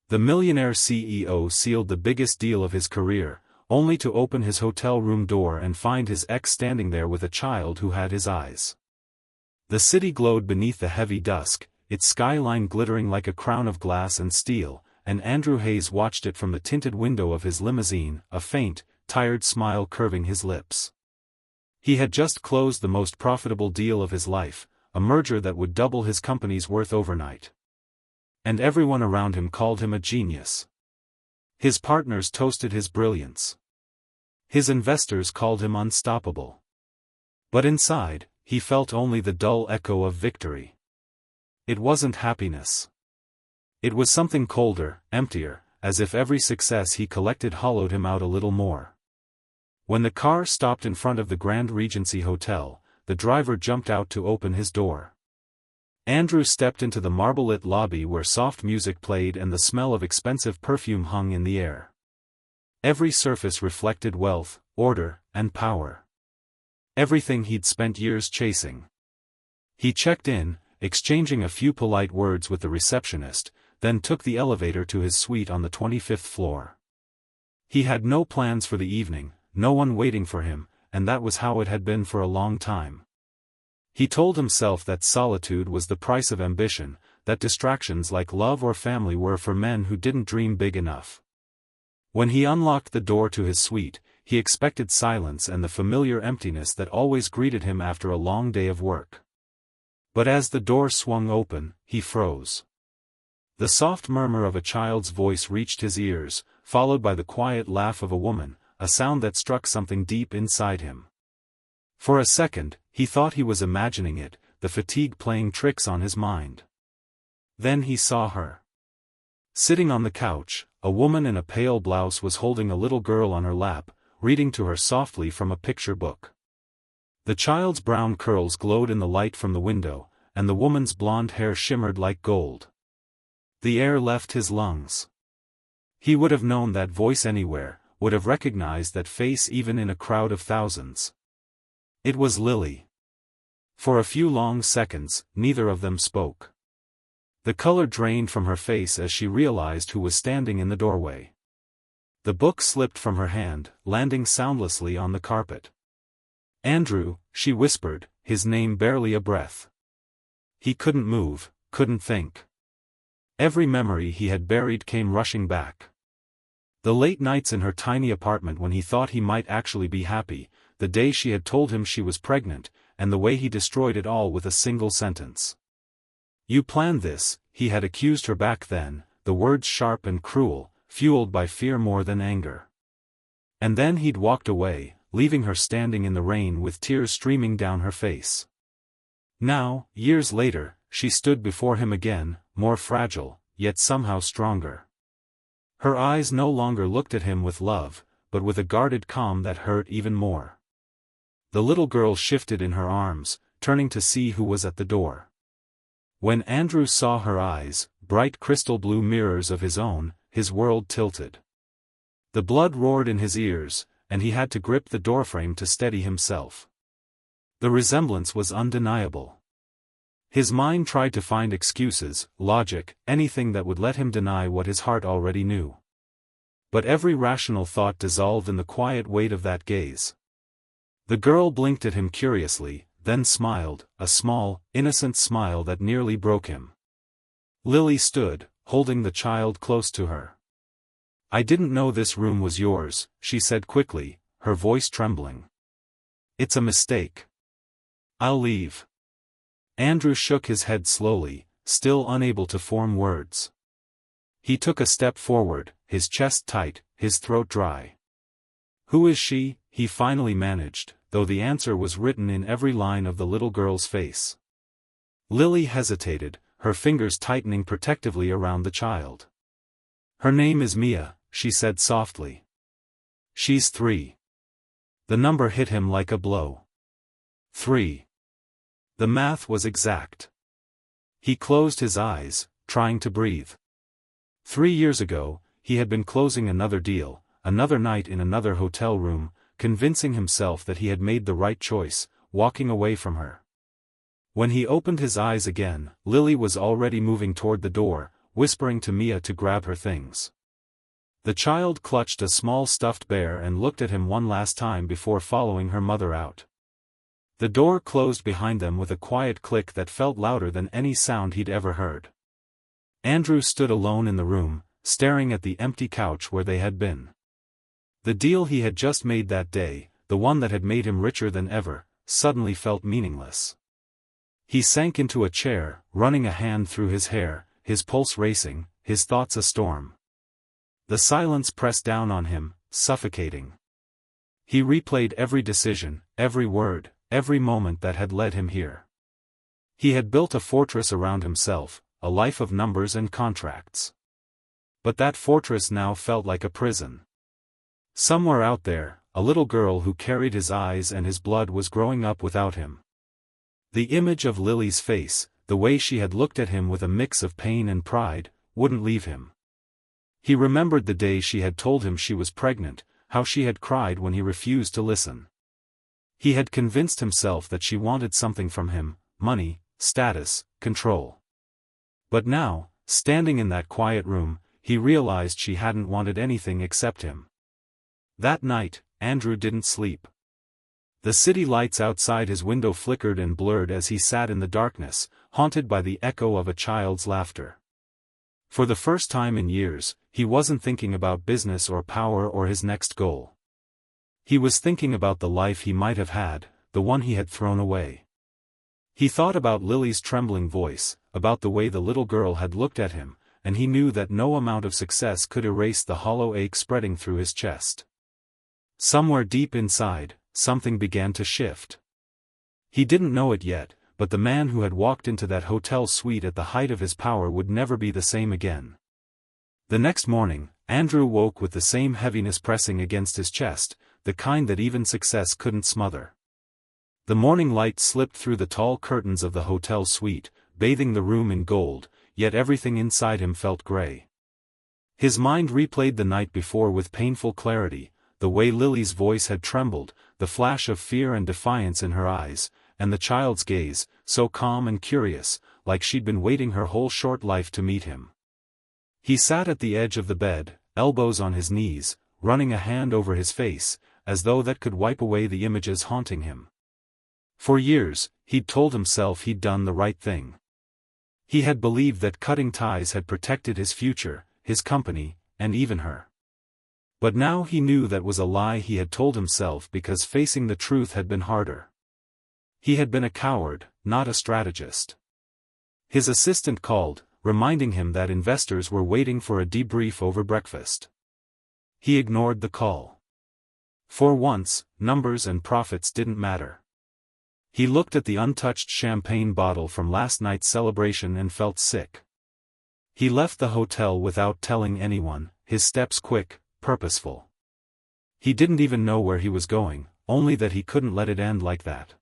The millionaire CEO sealed the biggest deal of his career, only to open his hotel room door and find his ex standing there with a child who had his eyes. The city glowed beneath the heavy dusk, its skyline glittering like a crown of glass and steel, and Andrew Hayes watched it from the tinted window of his limousine, a faint, tired smile curving his lips. He had just closed the most profitable deal of his life, a merger that would double his company's worth overnight. And everyone around him called him a genius. His partners toasted his brilliance. His investors called him unstoppable. But inside, he felt only the dull echo of victory. It wasn't happiness. It was something colder, emptier, as if every success he collected hollowed him out a little more. When the car stopped in front of the Grand Regency Hotel, the driver jumped out to open his door. Andrew stepped into the marble-lit lobby where soft music played and the smell of expensive perfume hung in the air. Every surface reflected wealth, order, and power. Everything he'd spent years chasing. He checked in, exchanging a few polite words with the receptionist, then took the elevator to his suite on the 25th floor. He had no plans for the evening, no one waiting for him, and that was how it had been for a long time. He told himself that solitude was the price of ambition, that distractions like love or family were for men who didn't dream big enough. When he unlocked the door to his suite, he expected silence and the familiar emptiness that always greeted him after a long day of work. But as the door swung open, he froze. The soft murmur of a child's voice reached his ears, followed by the quiet laugh of a woman, a sound that struck something deep inside him. For a second, he thought he was imagining it, the fatigue playing tricks on his mind. Then he saw her. Sitting on the couch, a woman in a pale blouse was holding a little girl on her lap, reading to her softly from a picture book. The child's brown curls glowed in the light from the window, and the woman's blonde hair shimmered like gold. The air left his lungs. He would have known that voice anywhere, would have recognized that face even in a crowd of thousands. It was Lily. For a few long seconds, neither of them spoke. The color drained from her face as she realized who was standing in the doorway. The book slipped from her hand, landing soundlessly on the carpet. Andrew, she whispered, his name barely a breath. He couldn't move, couldn't think. Every memory he had buried came rushing back. The late nights in her tiny apartment when he thought he might actually be happy, the day she had told him she was pregnant, and the way he destroyed it all with a single sentence. "You planned this," he had accused her back then, the words sharp and cruel, fueled by fear more than anger. And then he'd walked away, leaving her standing in the rain with tears streaming down her face. Now, years later, she stood before him again, more fragile, yet somehow stronger. Her eyes no longer looked at him with love, but with a guarded calm that hurt even more. The little girl shifted in her arms, turning to see who was at the door. When Andrew saw her eyes, bright crystal blue mirrors of his own, his world tilted. The blood roared in his ears, and he had to grip the doorframe to steady himself. The resemblance was undeniable. His mind tried to find excuses, logic, anything that would let him deny what his heart already knew. But every rational thought dissolved in the quiet weight of that gaze. The girl blinked at him curiously, then smiled, a small, innocent smile that nearly broke him. Lily stood, holding the child close to her. "I didn't know this room was yours," she said quickly, her voice trembling. "It's a mistake. I'll leave." Andrew shook his head slowly, still unable to form words. He took a step forward, his chest tight, his throat dry. "Who is she?" he finally managed, though the answer was written in every line of the little girl's face. Lily hesitated, her fingers tightening protectively around the child. "Her name is Mia," she said softly. "She's 3. The number hit him like a blow. 3. The math was exact. He closed his eyes, trying to breathe. 3 years ago, he had been closing another deal, another night in another hotel room, convincing himself that he had made the right choice, walking away from her. When he opened his eyes again, Lily was already moving toward the door, whispering to Mia to grab her things. The child clutched a small stuffed bear and looked at him one last time before following her mother out. The door closed behind them with a quiet click that felt louder than any sound he'd ever heard. Andrew stood alone in the room, staring at the empty couch where they had been. The deal he had just made that day, the one that had made him richer than ever, suddenly felt meaningless. He sank into a chair, running a hand through his hair, his pulse racing, his thoughts a storm. The silence pressed down on him, suffocating. He replayed every decision, every word, every moment that had led him here. He had built a fortress around himself, a life of numbers and contracts. But that fortress now felt like a prison. Somewhere out there, a little girl who carried his eyes and his blood was growing up without him. The image of Lily's face, the way she had looked at him with a mix of pain and pride, wouldn't leave him. He remembered the day she had told him she was pregnant, how she had cried when he refused to listen. He had convinced himself that she wanted something from him, money, status, control. But now, standing in that quiet room, he realized she hadn't wanted anything except him. That night, Andrew didn't sleep. The city lights outside his window flickered and blurred as he sat in the darkness, haunted by the echo of a child's laughter. For the first time in years, he wasn't thinking about business or power or his next goal. He was thinking about the life he might have had, the one he had thrown away. He thought about Lily's trembling voice, about the way the little girl had looked at him, and he knew that no amount of success could erase the hollow ache spreading through his chest. Somewhere deep inside, something began to shift. He didn't know it yet, but the man who had walked into that hotel suite at the height of his power would never be the same again. The next morning, Andrew woke with the same heaviness pressing against his chest, the kind that even success couldn't smother. The morning light slipped through the tall curtains of the hotel suite, bathing the room in gold, yet everything inside him felt gray. His mind replayed the night before with painful clarity, the way Lily's voice had trembled, the flash of fear and defiance in her eyes, and the child's gaze, so calm and curious, like she'd been waiting her whole short life to meet him. He sat at the edge of the bed, elbows on his knees, running a hand over his face, as though that could wipe away the images haunting him. For years, he'd told himself he'd done the right thing. He had believed that cutting ties had protected his future, his company, and even her. But now he knew that was a lie he had told himself because facing the truth had been harder. He had been a coward, not a strategist. His assistant called, reminding him that investors were waiting for a debrief over breakfast. He ignored the call. For once, numbers and profits didn't matter. He looked at the untouched champagne bottle from last night's celebration and felt sick. He left the hotel without telling anyone, his steps quick, purposeful. He didn't even know where he was going, only that he couldn't let it end like that.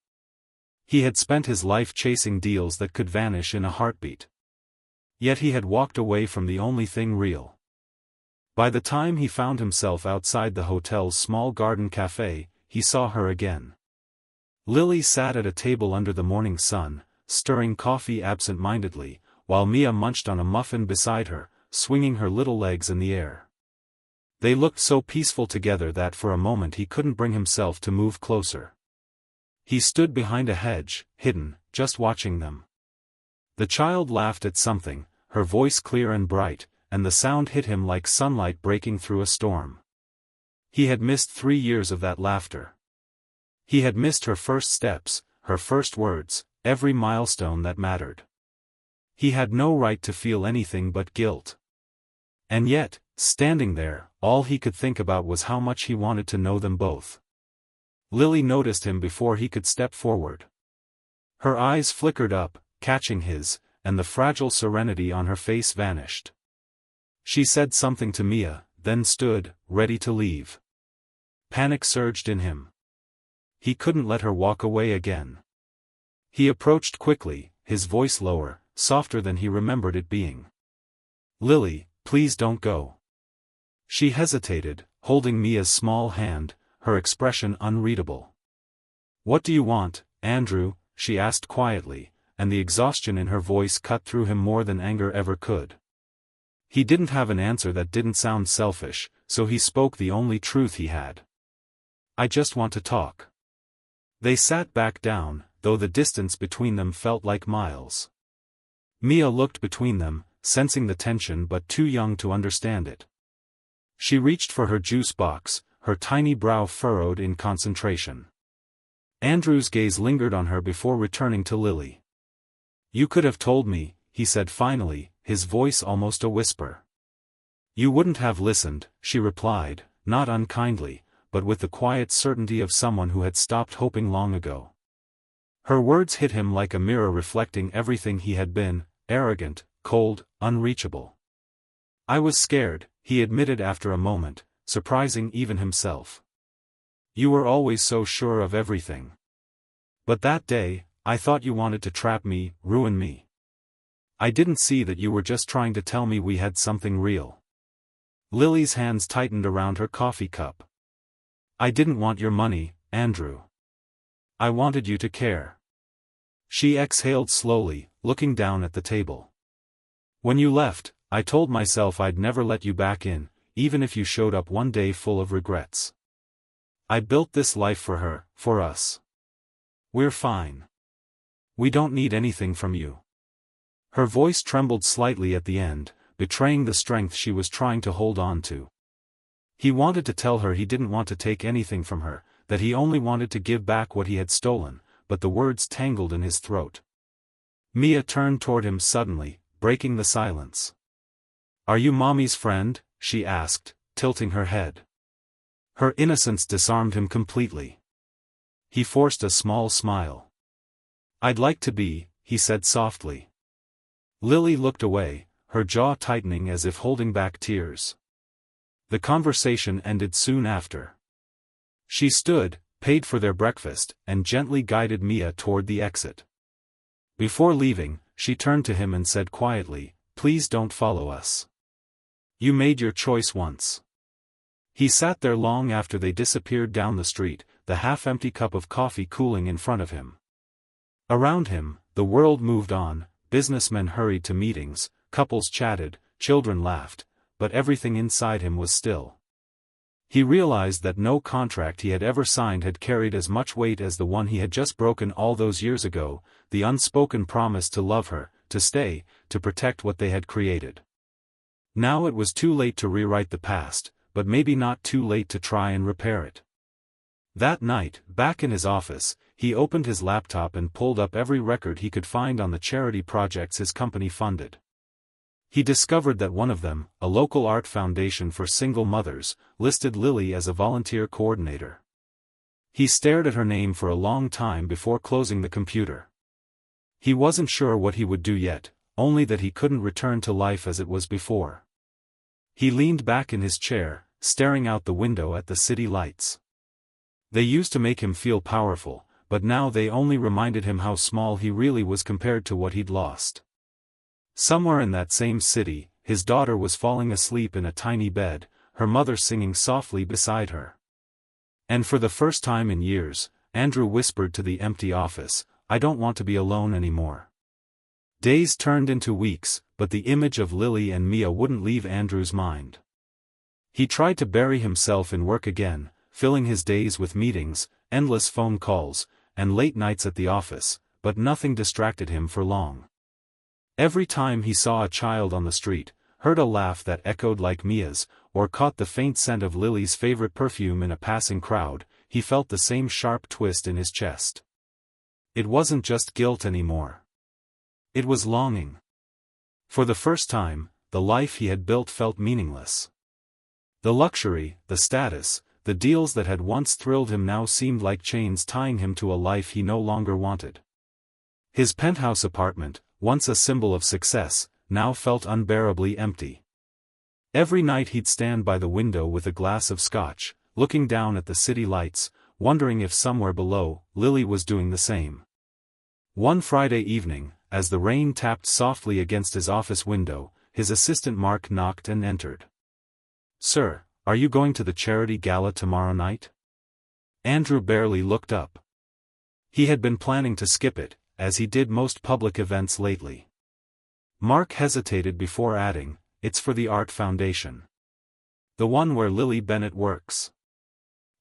He had spent his life chasing deals that could vanish in a heartbeat. Yet he had walked away from the only thing real. By the time he found himself outside the hotel's small garden cafe, he saw her again. Lily sat at a table under the morning sun, stirring coffee absent-mindedly, while Mia munched on a muffin beside her, swinging her little legs in the air. They looked so peaceful together that for a moment he couldn't bring himself to move closer. He stood behind a hedge, hidden, just watching them. The child laughed at something, her voice clear and bright, and the sound hit him like sunlight breaking through a storm. He had missed 3 years of that laughter. He had missed her first steps, her first words, every milestone that mattered. He had no right to feel anything but guilt. And yet, standing there, all he could think about was how much he wanted to know them both. Lily noticed him before he could step forward. Her eyes flickered up, catching his, and the fragile serenity on her face vanished. She said something to Mia, then stood, ready to leave. Panic surged in him. He couldn't let her walk away again. He approached quickly, his voice lower, softer than he remembered it being. "Lily, please don't go." She hesitated, holding Mia's small hand, her expression unreadable. "What do you want, Andrew?" she asked quietly, and the exhaustion in her voice cut through him more than anger ever could. He didn't have an answer that didn't sound selfish, so he spoke the only truth he had. "I just want to talk." They sat back down, though the distance between them felt like miles. Mia looked between them, sensing the tension but too young to understand it. She reached for her juice box, her tiny brow furrowed in concentration. Andrew's gaze lingered on her before returning to Lily. "You could have told me," he said finally, his voice almost a whisper. "You wouldn't have listened," she replied, not unkindly, but with the quiet certainty of someone who had stopped hoping long ago. Her words hit him like a mirror reflecting everything he had been: arrogant, cold, unreachable. "I was scared," he admitted after a moment, surprising even himself. "You were always so sure of everything. But that day, I thought you wanted to trap me, ruin me. I didn't see that you were just trying to tell me we had something real." Lily's hands tightened around her coffee cup. "I didn't want your money, Andrew. I wanted you to care." She exhaled slowly, looking down at the table. "When you left, I told myself I'd never let you back in, even if you showed up one day full of regrets. I built this life for her, for us. We're fine. We don't need anything from you." Her voice trembled slightly at the end, betraying the strength she was trying to hold on to. He wanted to tell her he didn't want to take anything from her, that he only wanted to give back what he had stolen, but the words tangled in his throat. Mia turned toward him suddenly, breaking the silence. "Are you Mommy's friend?" she asked, tilting her head. Her innocence disarmed him completely. He forced a small smile. "I'd like to be," he said softly. Lily looked away, her jaw tightening as if holding back tears. The conversation ended soon after. She stood, paid for their breakfast, and gently guided Mia toward the exit. Before leaving, she turned to him and said quietly, "Please don't follow us. You made your choice once." He sat there long after they disappeared down the street, the half-empty cup of coffee cooling in front of him. Around him, the world moved on, businessmen hurried to meetings, couples chatted, children laughed, but everything inside him was still. He realized that no contract he had ever signed had carried as much weight as the one he had just broken all those years ago, the unspoken promise to love her, to stay, to protect what they had created. Now it was too late to rewrite the past, but maybe not too late to try and repair it. That night, back in his office, he opened his laptop and pulled up every record he could find on the charity projects his company funded. He discovered that one of them, a local art foundation for single mothers, listed Lily as a volunteer coordinator. He stared at her name for a long time before closing the computer. He wasn't sure what he would do yet, only that he couldn't return to life as it was before. He leaned back in his chair, staring out the window at the city lights. They used to make him feel powerful, but now they only reminded him how small he really was compared to what he'd lost. Somewhere in that same city, his daughter was falling asleep in a tiny bed, her mother singing softly beside her. And for the first time in years, Andrew whispered to the empty office, "I don't want to be alone anymore." Days turned into weeks, but the image of Lily and Mia wouldn't leave Andrew's mind. He tried to bury himself in work again, filling his days with meetings, endless phone calls, and late nights at the office, but nothing distracted him for long. Every time he saw a child on the street, heard a laugh that echoed like Mia's, or caught the faint scent of Lily's favorite perfume in a passing crowd, he felt the same sharp twist in his chest. It wasn't just guilt anymore. It was longing. For the first time, the life he had built felt meaningless. The luxury, the status, the deals that had once thrilled him now seemed like chains tying him to a life he no longer wanted. His penthouse apartment, once a symbol of success, now felt unbearably empty. Every night he'd stand by the window with a glass of scotch, looking down at the city lights, wondering if somewhere below, Lily was doing the same. One Friday evening, as the rain tapped softly against his office window, his assistant Mark knocked and entered. "Sir, are you going to the charity gala tomorrow night?" Andrew barely looked up. He had been planning to skip it, as he did most public events lately. Mark hesitated before adding, it's for the Art Foundation. The one where Lily Bennett works.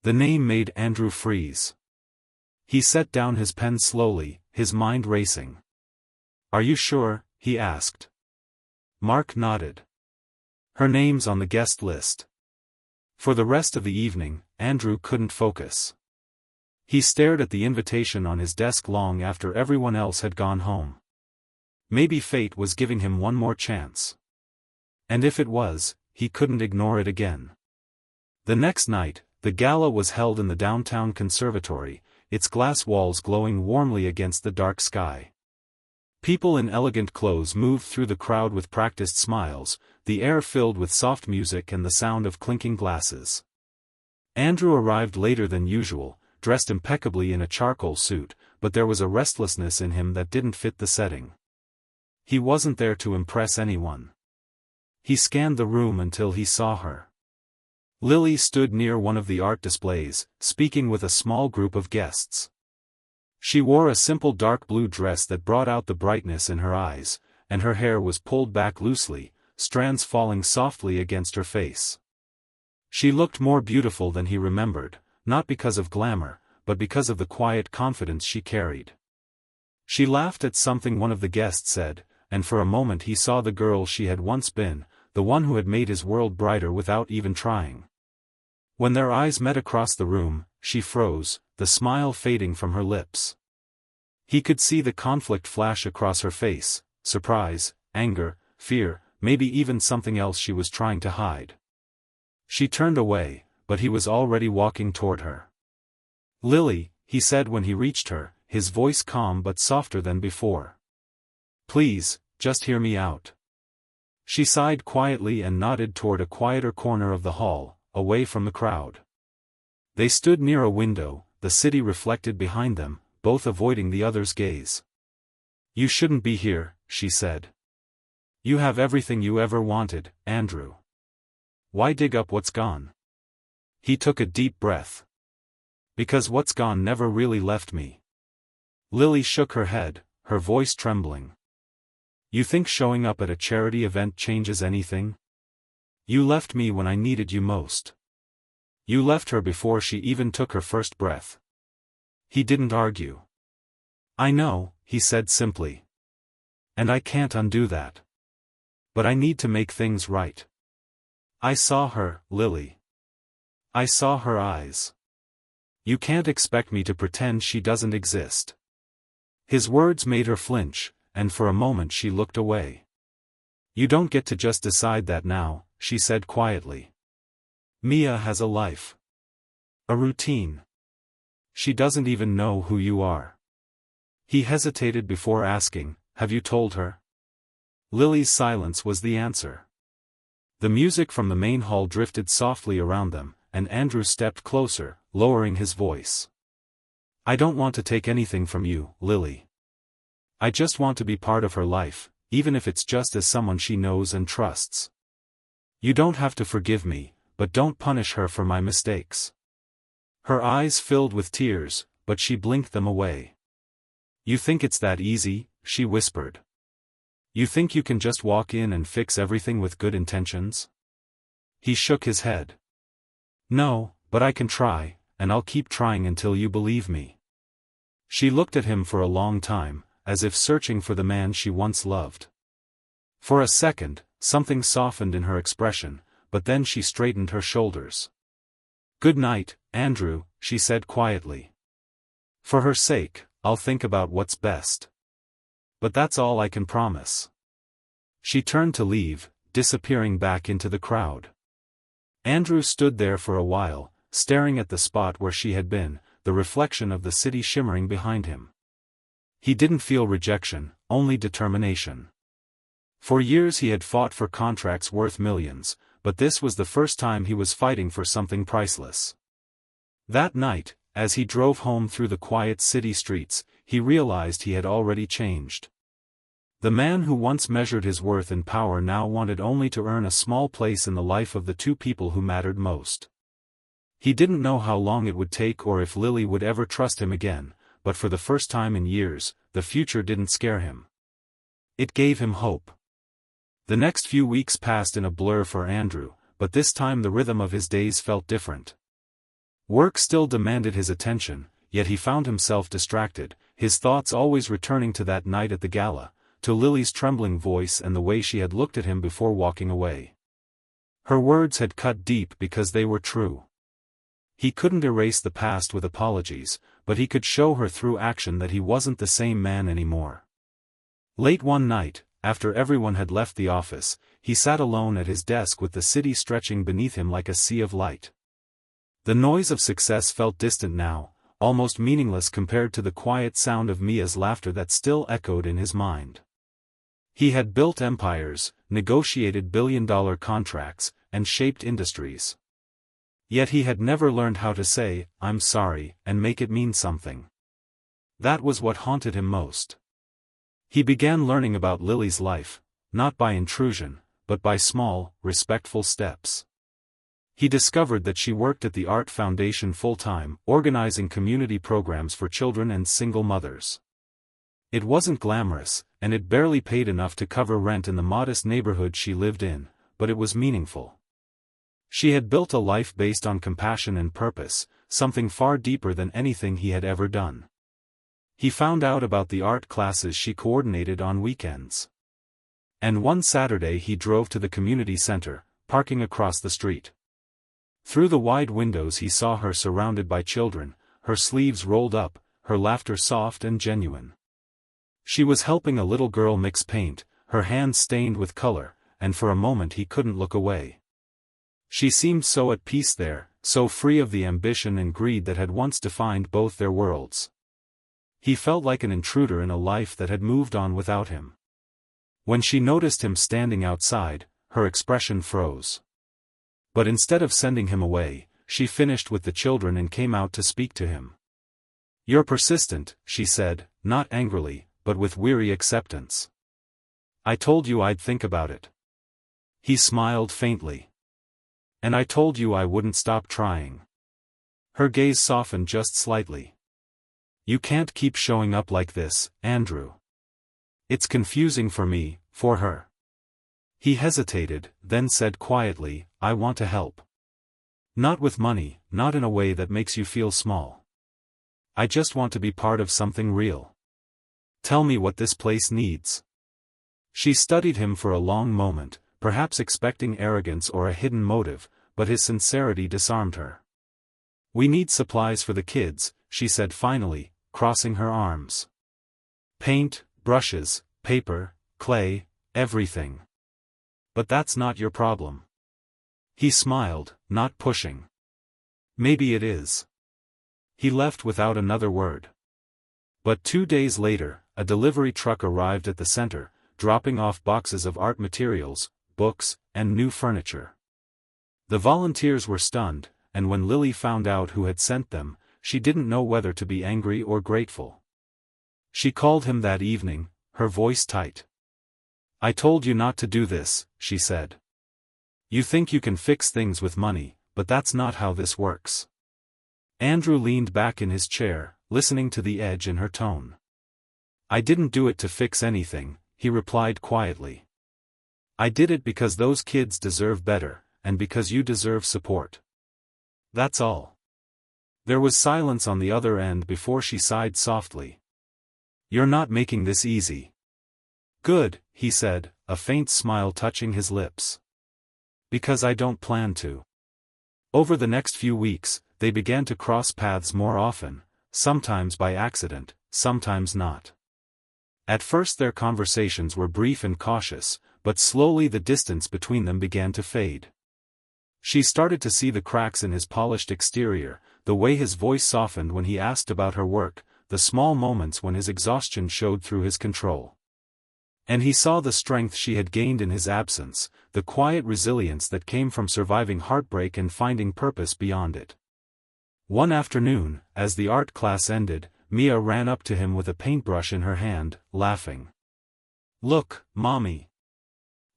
The name made Andrew freeze. He set down his pen slowly, his mind racing. Are you sure? He asked. Mark nodded. Her name's on the guest list. For the rest of the evening, Andrew couldn't focus. He stared at the invitation on his desk long after everyone else had gone home. Maybe fate was giving him one more chance. And if it was, he couldn't ignore it again. The next night, the gala was held in the downtown conservatory, its glass walls glowing warmly against the dark sky. People in elegant clothes moved through the crowd with practiced smiles, the air filled with soft music and the sound of clinking glasses. Andrew arrived later than usual, dressed impeccably in a charcoal suit, but there was a restlessness in him that didn't fit the setting. He wasn't there to impress anyone. He scanned the room until he saw her. Lily stood near one of the art displays, speaking with a small group of guests. She wore a simple dark blue dress that brought out the brightness in her eyes, and her hair was pulled back loosely, strands falling softly against her face. She looked more beautiful than he remembered, not because of glamour, but because of the quiet confidence she carried. She laughed at something one of the guests said, and for a moment he saw the girl she had once been, the one who had made his world brighter without even trying. When their eyes met across the room, she froze, the smile fading from her lips. He could see the conflict flash across her face, surprise, anger, fear, maybe even something else she was trying to hide. She turned away, but he was already walking toward her. Lily, he said when he reached her, his voice calm but softer than before. Please, just hear me out. She sighed quietly and nodded toward a quieter corner of the hall, away from the crowd. They stood near a window, the city reflected behind them, both avoiding the other's gaze. You shouldn't be here, she said. You have everything you ever wanted, Andrew. Why dig up what's gone? He took a deep breath. Because what's gone never really left me. Lily shook her head, her voice trembling. You think showing up at a charity event changes anything? You left me when I needed you most. You left her before she even took her first breath. He didn't argue. I know, he said simply. And I can't undo that. But I need to make things right. I saw her, Lily. I saw her eyes. You can't expect me to pretend she doesn't exist. His words made her flinch, and for a moment she looked away. You don't get to just decide that now, she said quietly. Mia has a life. A routine. She doesn't even know who you are. He hesitated before asking, have you told her? Lily's silence was the answer. The music from the main hall drifted softly around them, and Andrew stepped closer, lowering his voice. I don't want to take anything from you, Lily. I just want to be part of her life, even if it's just as someone she knows and trusts. You don't have to forgive me, but don't punish her for my mistakes. Her eyes filled with tears, but she blinked them away. You think it's that easy, she whispered. You think you can just walk in and fix everything with good intentions? He shook his head. No, but I can try, and I'll keep trying until you believe me. She looked at him for a long time, as if searching for the man she once loved. For a second, something softened in her expression, but then she straightened her shoulders. Good night, Andrew, she said quietly. For her sake, I'll think about what's best. But that's all I can promise. She turned to leave, disappearing back into the crowd. Andrew stood there for a while, staring at the spot where she had been, the reflection of the city shimmering behind him. He didn't feel rejection, only determination. For years he had fought for contracts worth millions, but this was the first time he was fighting for something priceless. That night, as he drove home through the quiet city streets, he realized he had already changed. The man who once measured his worth in power now wanted only to earn a small place in the life of the two people who mattered most. He didn't know how long it would take or if Lily would ever trust him again, but for the first time in years, the future didn't scare him. It gave him hope. The next few weeks passed in a blur for Andrew, but this time the rhythm of his days felt different. Work still demanded his attention, yet he found himself distracted, his thoughts always returning to that night at the gala, to Lily's trembling voice and the way she had looked at him before walking away. Her words had cut deep because they were true. He couldn't erase the past with apologies, but he could show her through action that he wasn't the same man anymore. Late one night, after everyone had left the office, he sat alone at his desk with the city stretching beneath him like a sea of light. The noise of success felt distant now, almost meaningless compared to the quiet sound of Mia's laughter that still echoed in his mind. He had built empires, negotiated billion-dollar contracts, and shaped industries. Yet he had never learned how to say, "I'm sorry," and make it mean something. That was what haunted him most. He began learning about Lily's life, not by intrusion, but by small, respectful steps. He discovered that she worked at the Art Foundation full-time, organizing community programs for children and single mothers. It wasn't glamorous, and it barely paid enough to cover rent in the modest neighborhood she lived in, but it was meaningful. She had built a life based on compassion and purpose, something far deeper than anything he had ever done. He found out about the art classes she coordinated on weekends. And one Saturday he drove to the community center, parking across the street. Through the wide windows he saw her surrounded by children, her sleeves rolled up, her laughter soft and genuine. She was helping a little girl mix paint, her hands stained with color, and for a moment he couldn't look away. She seemed so at peace there, so free of the ambition and greed that had once defined both their worlds. He felt like an intruder in a life that had moved on without him. When she noticed him standing outside, her expression froze. But instead of sending him away, she finished with the children and came out to speak to him. "You're persistent," she said, not angrily, but with weary acceptance. "I told you I'd think about it." He smiled faintly. "And I told you I wouldn't stop trying." Her gaze softened just slightly. "You can't keep showing up like this, Andrew. It's confusing for me, for her." He hesitated, then said quietly, "I want to help. Not with money, not in a way that makes you feel small. I just want to be part of something real. Tell me what this place needs." She studied him for a long moment, perhaps expecting arrogance or a hidden motive, but his sincerity disarmed her. "We need supplies for the kids," she said finally, crossing her arms. "Paint, brushes, paper, clay, everything. But that's not your problem." He smiled, not pushing. "Maybe it is." He left without another word. But 2 days later, a delivery truck arrived at the center, dropping off boxes of art materials, books, and new furniture. The volunteers were stunned, and when Lily found out who had sent them, she didn't know whether to be angry or grateful. She called him that evening, her voice tight. "I told you not to do this," she said. "You think you can fix things with money, but that's not how this works." Andrew leaned back in his chair, listening to the edge in her tone. "I didn't do it to fix anything," he replied quietly. "I did it because those kids deserve better, and because you deserve support. That's all." There was silence on the other end before she sighed softly. "You're not making this easy." "Good," he said, a faint smile touching his lips. "Because I don't plan to." Over the next few weeks, they began to cross paths more often, sometimes by accident, sometimes not. At first their conversations were brief and cautious, but slowly the distance between them began to fade. She started to see the cracks in his polished exterior, the way his voice softened when he asked about her work, the small moments when his exhaustion showed through his control. And he saw the strength she had gained in his absence, the quiet resilience that came from surviving heartbreak and finding purpose beyond it. One afternoon, as the art class ended, Mia ran up to him with a paintbrush in her hand, laughing. "Look, Mommy.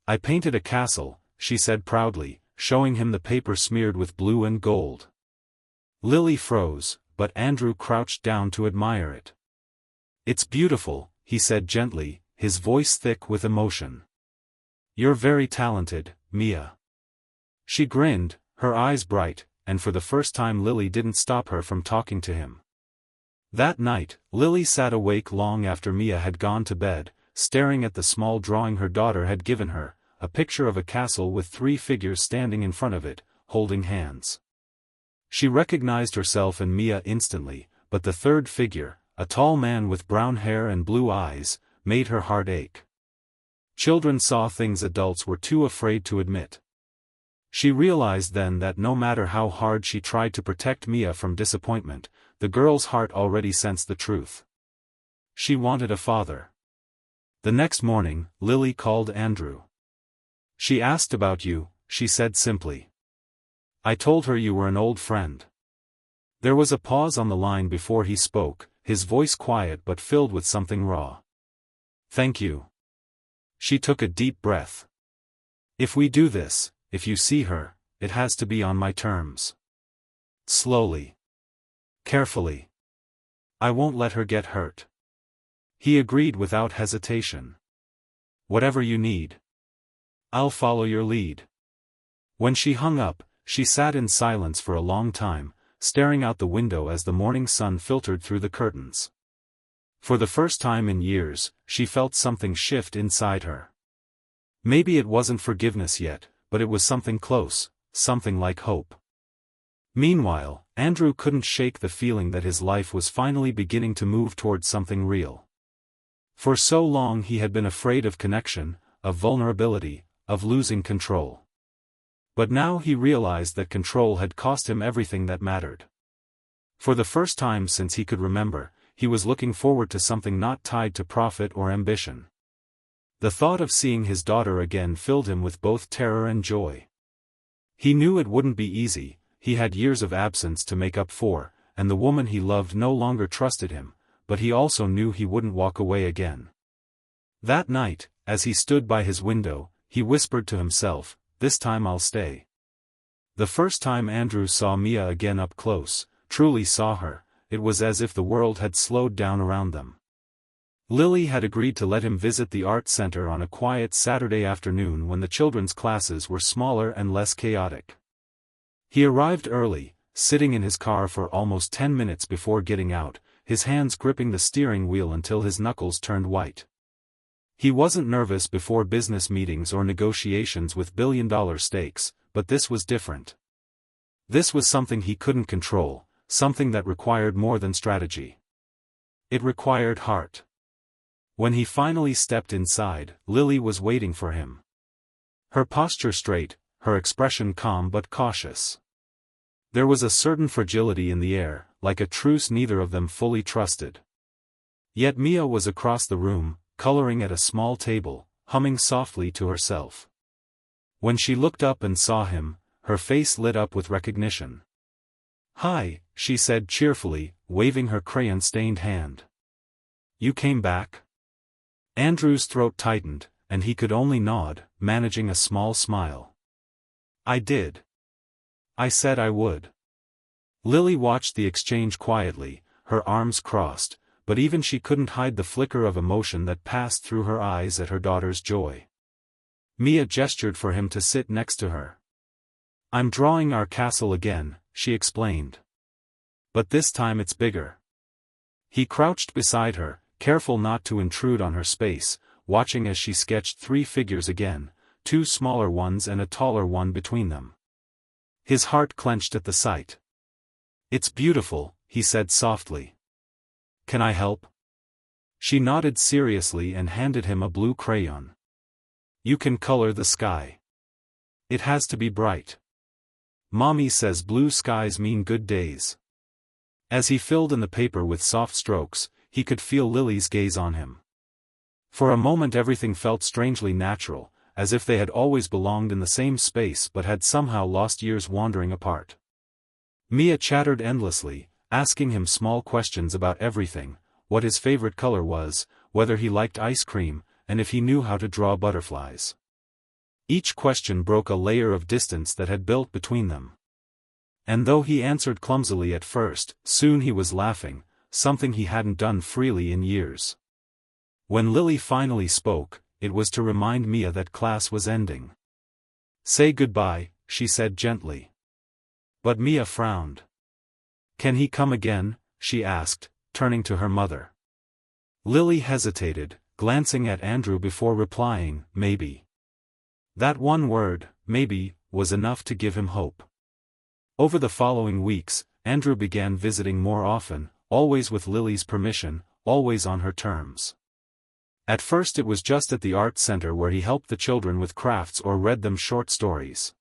I painted a castle," she said proudly, showing him the paper smeared with blue and gold. Lily froze, but Andrew crouched down to admire it. "It's beautiful," he said gently, his voice thick with emotion. You're very talented, Mia. She grinned, her eyes bright, and for the first time Lily didn't stop her from talking to him. That night, Lily sat awake long after Mia had gone to bed, staring at the small drawing her daughter had given her, a picture of a castle with 3 figures standing in front of it, holding hands. She recognized herself and Mia instantly, but the third figure, a tall man with brown hair and blue eyes, made her heart ache. Children saw things adults were too afraid to admit. She realized then that no matter how hard she tried to protect Mia from disappointment, the girl's heart already sensed the truth. She wanted a father. The next morning, Lily called Andrew. She asked about you, she said simply. I told her you were an old friend. There was a pause on the line before he spoke, his voice quiet but filled with something raw. Thank you. She took a deep breath. If we do this, if you see her, it has to be on my terms. Slowly. Carefully. I won't let her get hurt. He agreed without hesitation. Whatever you need. I'll follow your lead. When she hung up, she sat in silence for a long time, staring out the window as the morning sun filtered through the curtains. For the first time in years, she felt something shift inside her. Maybe it wasn't forgiveness yet, but it was something close, something like hope. Meanwhile, Andrew couldn't shake the feeling that his life was finally beginning to move towards something real. For so long he had been afraid of connection, of vulnerability, of losing control. But now he realized that control had cost him everything that mattered. For the first time since he could remember, he was looking forward to something not tied to profit or ambition. The thought of seeing his daughter again filled him with both terror and joy. He knew it wouldn't be easy, he had years of absence to make up for, and the woman he loved no longer trusted him, but he also knew he wouldn't walk away again. That night, as he stood by his window, he whispered to himself, "This time I'll stay." The first time Andrew saw Mia again up close, truly saw her, it was as if the world had slowed down around them. Lily had agreed to let him visit the art center on a quiet Saturday afternoon when the children's classes were smaller and less chaotic. He arrived early, sitting in his car for almost 10 minutes before getting out, his hands gripping the steering wheel until his knuckles turned white. He wasn't nervous before business meetings or negotiations with billion-dollar stakes, but this was different. This was something he couldn't control, something that required more than strategy. It required heart. When he finally stepped inside, Lily was waiting for him. Her posture straight, her expression calm but cautious. There was a certain fragility in the air, like a truce neither of them fully trusted. Yet Mia was across the room, coloring at a small table, humming softly to herself. When she looked up and saw him, her face lit up with recognition. "Hi," she said cheerfully, waving her crayon-stained hand. "You came back?" Andrew's throat tightened, and he could only nod, managing a small smile. "I did. I said I would." Lily watched the exchange quietly, her arms crossed, but even she couldn't hide the flicker of emotion that passed through her eyes at her daughter's joy. Mia gestured for him to sit next to her. "I'm drawing our castle again," she explained. "But this time it's bigger." He crouched beside her, careful not to intrude on her space, watching as she sketched 3 figures again, 2 smaller ones and a taller one between them. His heart clenched at the sight. "It's beautiful," he said softly. "Can I help?" She nodded seriously and handed him a blue crayon. "You can color the sky. It has to be bright. Mommy says blue skies mean good days." As he filled in the paper with soft strokes, he could feel Lily's gaze on him. For a moment everything felt strangely natural, as if they had always belonged in the same space but had somehow lost years wandering apart. Mia chattered endlessly, asking him small questions about everything, what his favorite color was, whether he liked ice cream, and if he knew how to draw butterflies. Each question broke a layer of distance that had built between them. And though he answered clumsily at first, soon he was laughing, something he hadn't done freely in years. When Lily finally spoke, it was to remind Mia that class was ending. "Say goodbye," she said gently. But Mia frowned. "Can he come again?" she asked, turning to her mother. Lily hesitated, glancing at Andrew before replying, "Maybe." That one word, maybe, was enough to give him hope. Over the following weeks, Andrew began visiting more often, always with Lily's permission, always on her terms. At first it was just at the art center where he helped the children with crafts or read them short stories.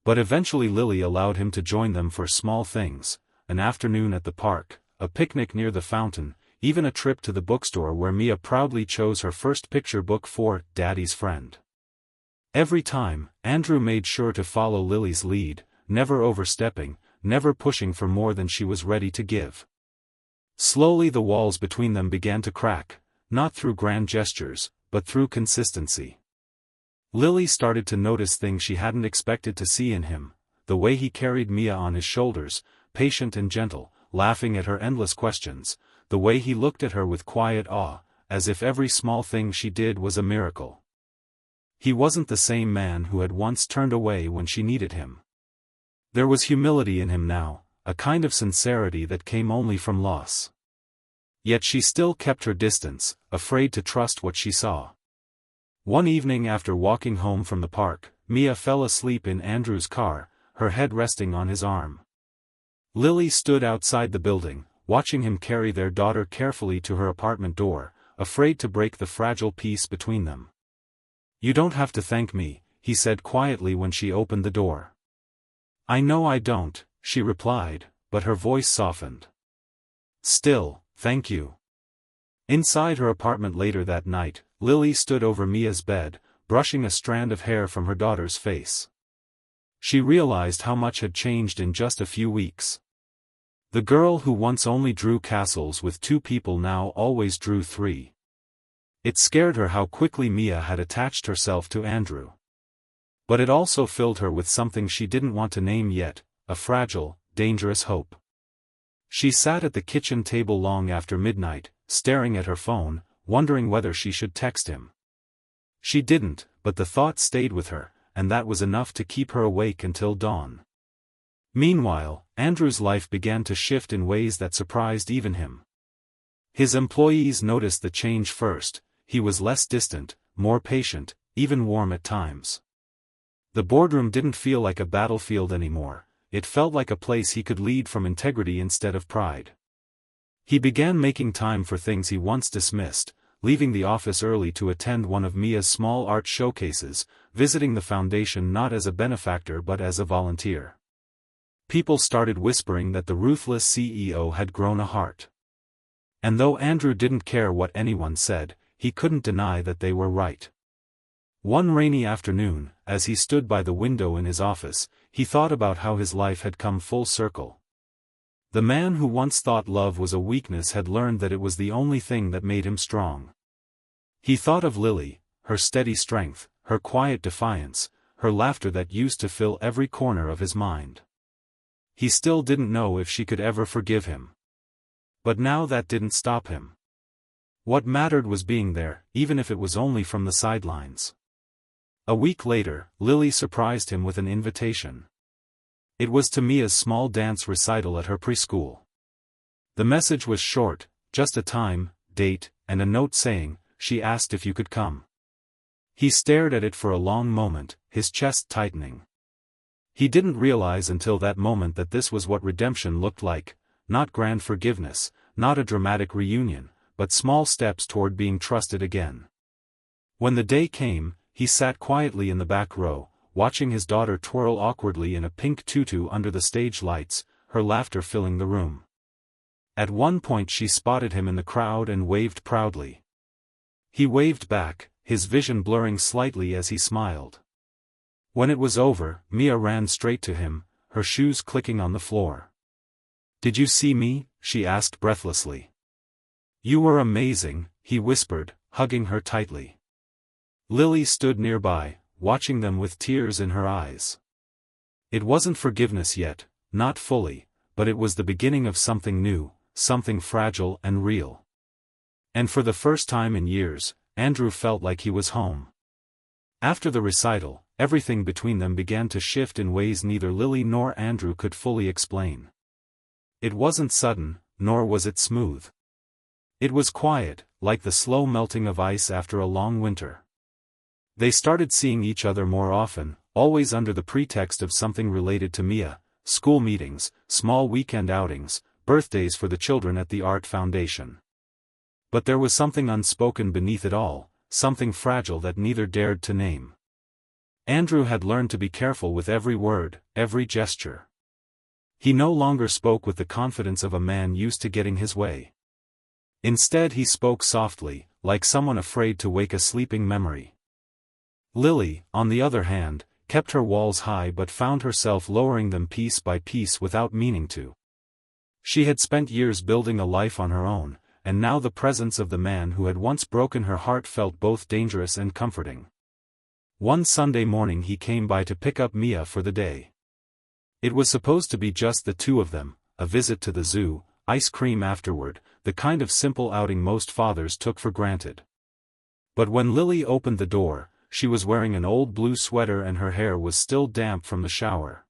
But eventually Lily allowed him to join them for small things, an afternoon at the park, a picnic near the fountain, even a trip to the bookstore where Mia proudly chose her first picture book for Daddy's Friend. Every time, Andrew made sure to follow Lily's lead, never overstepping, never pushing for more than she was ready to give. Slowly the walls between them began to crack, not through grand gestures, but through consistency. Lily started to notice things she hadn't expected to see in him, the way he carried Mia on his shoulders, patient and gentle, laughing at her endless questions, the way he looked at her with quiet awe, as if every small thing she did was a miracle. He wasn't the same man who had once turned away when she needed him. There was humility in him now, a kind of sincerity that came only from loss. Yet she still kept her distance, afraid to trust what she saw. One evening after walking home from the park, Mia fell asleep in Andrew's car, her head resting on his arm. Lily stood outside the building, watching him carry their daughter carefully to her apartment door, afraid to break the fragile peace between them. "You don't have to thank me," he said quietly when she opened the door. "I know I don't," she replied, but her voice softened. "Still, thank you." Inside her apartment later that night, Lily stood over Mia's bed, brushing a strand of hair from her daughter's face. She realized how much had changed in just a few weeks. The girl who once only drew castles with two people now always drew three. It scared her how quickly Mia had attached herself to Andrew. But it also filled her with something she didn't want to name yet, a fragile, dangerous hope. She sat at the kitchen table long after midnight, staring at her phone, wondering whether she should text him. She didn't, but the thought stayed with her, and that was enough to keep her awake until dawn. Meanwhile, Andrew's life began to shift in ways that surprised even him. His employees noticed the change first. He was less distant, more patient, even warm at times. The boardroom didn't feel like a battlefield anymore, it felt like a place he could lead from integrity instead of pride. He began making time for things he once dismissed, leaving the office early to attend one of Mia's small art showcases, visiting the foundation not as a benefactor but as a volunteer. People started whispering that the ruthless CEO had grown a heart. And though Andrew didn't care what anyone said, he couldn't deny that they were right. One rainy afternoon, as he stood by the window in his office, he thought about how his life had come full circle. The man who once thought love was a weakness had learned that it was the only thing that made him strong. He thought of Lily, her steady strength, her quiet defiance, her laughter that used to fill every corner of his mind. He still didn't know if she could ever forgive him. But now that didn't stop him. What mattered was being there, even if it was only from the sidelines. A week later, Lily surprised him with an invitation. It was to Mia's small dance recital at her preschool. The message was short, just a time, date, and a note saying, "She asked if you could come." He stared at it for a long moment, his chest tightening. He didn't realize until that moment that this was what redemption looked like, not grand forgiveness, not a dramatic reunion, but small steps toward being trusted again. When the day came, he sat quietly in the back row, watching his daughter twirl awkwardly in a pink tutu under the stage lights, her laughter filling the room. At one point she spotted him in the crowd and waved proudly. He waved back, his vision blurring slightly as he smiled. When it was over, Mia ran straight to him, her shoes clicking on the floor. "Did you see me?" she asked breathlessly. "You were amazing," he whispered, hugging her tightly. Lily stood nearby, watching them with tears in her eyes. It wasn't forgiveness yet, not fully, but it was the beginning of something new, something fragile and real. And for the first time in years, Andrew felt like he was home. After the recital, everything between them began to shift in ways neither Lily nor Andrew could fully explain. It wasn't sudden, nor was it smooth. It was quiet, like the slow melting of ice after a long winter. They started seeing each other more often, always under the pretext of something related to Mia: school meetings, small weekend outings, birthdays for the children at the Art Foundation. But there was something unspoken beneath it all, something fragile that neither dared to name. Andrew had learned to be careful with every word, every gesture. He no longer spoke with the confidence of a man used to getting his way. Instead he spoke softly, like someone afraid to wake a sleeping memory. Lily, on the other hand, kept her walls high but found herself lowering them piece by piece without meaning to. She had spent years building a life on her own, and now the presence of the man who had once broken her heart felt both dangerous and comforting. One Sunday morning he came by to pick up Mia for the day. It was supposed to be just the two of them, a visit to the zoo, ice cream afterward, the kind of simple outing most fathers took for granted. But when Lily opened the door, she was wearing an old blue sweater and her hair was still damp from the shower.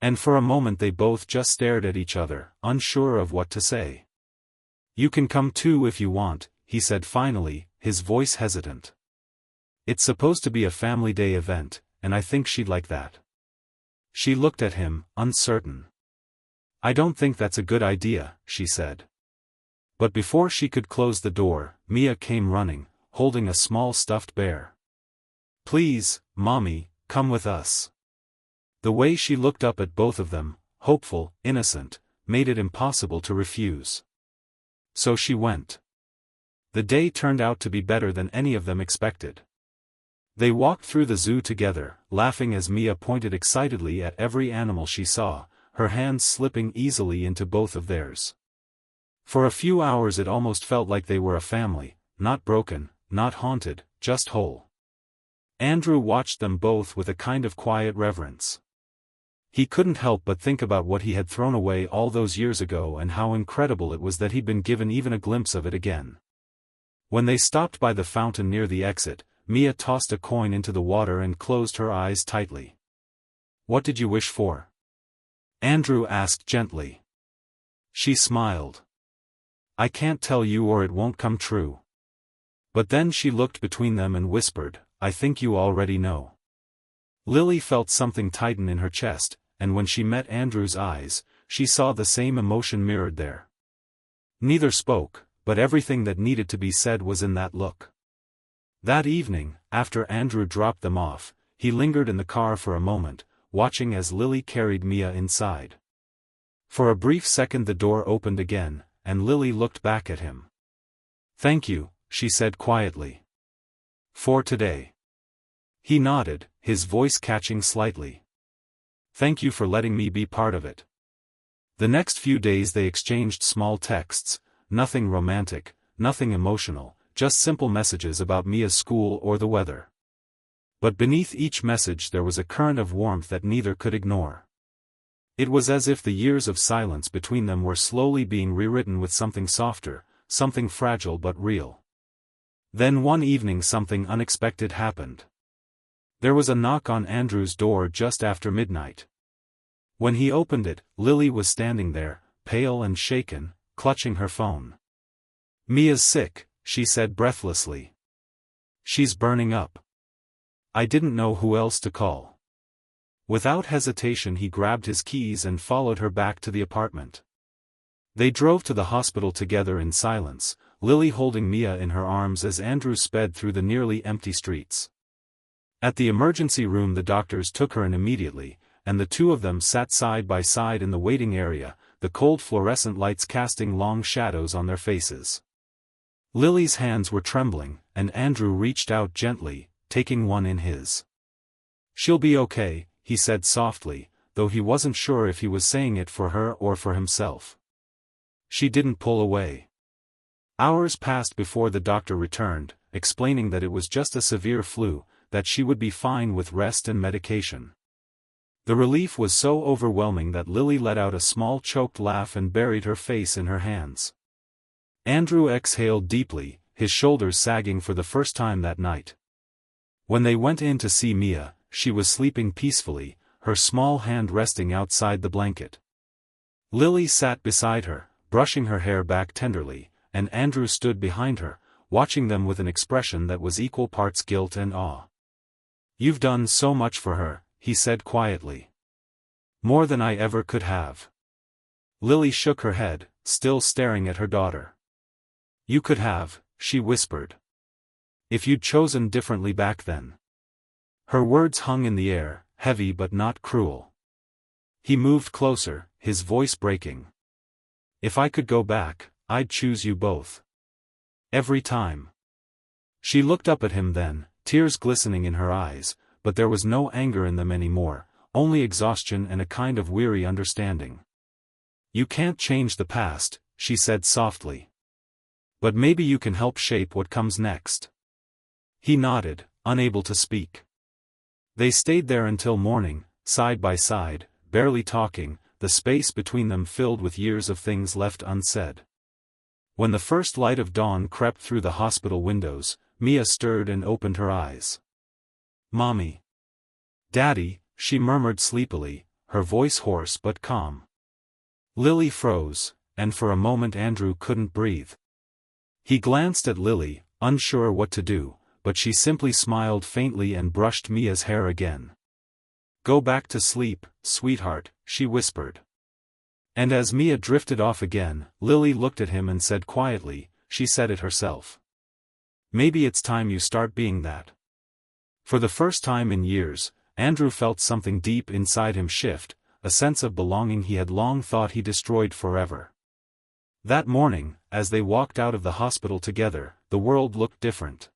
And for a moment they both just stared at each other, unsure of what to say. "You can come too if you want," he said finally, his voice hesitant. "It's supposed to be a family day event, and I think she'd like that." She looked at him, uncertain. "I don't think that's a good idea," she said. But before she could close the door, Mia came running, holding a small stuffed bear. "Please, Mommy, come with us." The way she looked up at both of them, hopeful, innocent, made it impossible to refuse. So she went. The day turned out to be better than any of them expected. They walked through the zoo together, laughing as Mia pointed excitedly at every animal she saw, her hands slipping easily into both of theirs. For a few hours it almost felt like they were a family, not broken, not haunted, just whole. Andrew watched them both with a kind of quiet reverence. He couldn't help but think about what he had thrown away all those years ago and how incredible it was that he'd been given even a glimpse of it again. When they stopped by the fountain near the exit, Mia tossed a coin into the water and closed her eyes tightly. "What did you wish for?" Andrew asked gently. She smiled. "I can't tell you or it won't come true." But then she looked between them and whispered, "I think you already know." Lily felt something tighten in her chest, and when she met Andrew's eyes, she saw the same emotion mirrored there. Neither spoke, but everything that needed to be said was in that look. That evening, after Andrew dropped them off, he lingered in the car for a moment, watching as Lily carried Mia inside. For a brief second the door opened again, and Lily looked back at him. "Thank you," she said quietly. "For today." He nodded, his voice catching slightly. "Thank you for letting me be part of it." The next few days they exchanged small texts, nothing romantic, nothing emotional, just simple messages about Mia's school or the weather. But beneath each message there was a current of warmth that neither could ignore. It was as if the years of silence between them were slowly being rewritten with something softer, something fragile but real. Then one evening something unexpected happened. There was a knock on Andrew's door just after midnight. When he opened it, Lily was standing there, pale and shaken, clutching her phone. "Mia's sick," she said breathlessly. "She's burning up." I didn't know who else to call. Without hesitation he grabbed his keys and followed her back to the apartment. They drove to the hospital together in silence, Lily holding Mia in her arms as Andrew sped through the nearly empty streets. At the emergency room the doctors took her in immediately, and the two of them sat side by side in the waiting area, the cold fluorescent lights casting long shadows on their faces. Lily's hands were trembling, and Andrew reached out gently, taking one in his. "She'll be okay," he said softly, though he wasn't sure if he was saying it for her or for himself. She didn't pull away. Hours passed before the doctor returned, explaining that it was just a severe flu, that she would be fine with rest and medication. The relief was so overwhelming that Lily let out a small choked laugh and buried her face in her hands. Andrew exhaled deeply, his shoulders sagging for the first time that night. When they went in to see Mia, she was sleeping peacefully, her small hand resting outside the blanket. Lily sat beside her, brushing her hair back tenderly, and Andrew stood behind her, watching them with an expression that was equal parts guilt and awe. "You've done so much for her," he said quietly. "More than I ever could have." Lily shook her head, still staring at her daughter. "You could have," she whispered. "If you'd chosen differently back then." Her words hung in the air, heavy but not cruel. He moved closer, his voice breaking. "If I could go back, I'd choose you both. Every time." She looked up at him then, tears glistening in her eyes, but there was no anger in them anymore, only exhaustion and a kind of weary understanding. "You can't change the past," she said softly. "But maybe you can help shape what comes next." He nodded, unable to speak. They stayed there until morning, side by side, barely talking, the space between them filled with years of things left unsaid. When the first light of dawn crept through the hospital windows, Mia stirred and opened her eyes. "Mommy." "Daddy," she murmured sleepily, her voice hoarse but calm. Lily froze, and for a moment Andrew couldn't breathe. He glanced at Lily, unsure what to do, but she simply smiled faintly and brushed Mia's hair again. "Go back to sleep, sweetheart," she whispered. And as Mia drifted off again, Lily looked at him and said quietly, "She said it herself. Maybe it's time you start being that." For the first time in years, Andrew felt something deep inside him shift, a sense of belonging he had long thought he destroyed forever. That morning, as they walked out of the hospital together, the world looked different.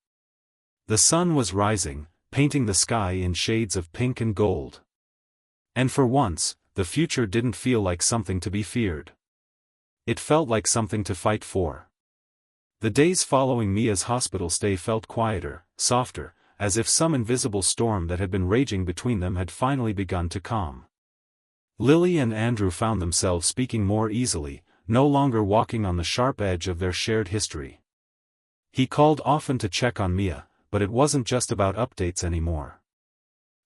The sun was rising, painting the sky in shades of pink and gold. And for once, the future didn't feel like something to be feared. It felt like something to fight for. The days following Mia's hospital stay felt quieter, softer, as if some invisible storm that had been raging between them had finally begun to calm. Lily and Andrew found themselves speaking more easily, no longer walking on the sharp edge of their shared history. He called often to check on Mia, but it wasn't just about updates anymore.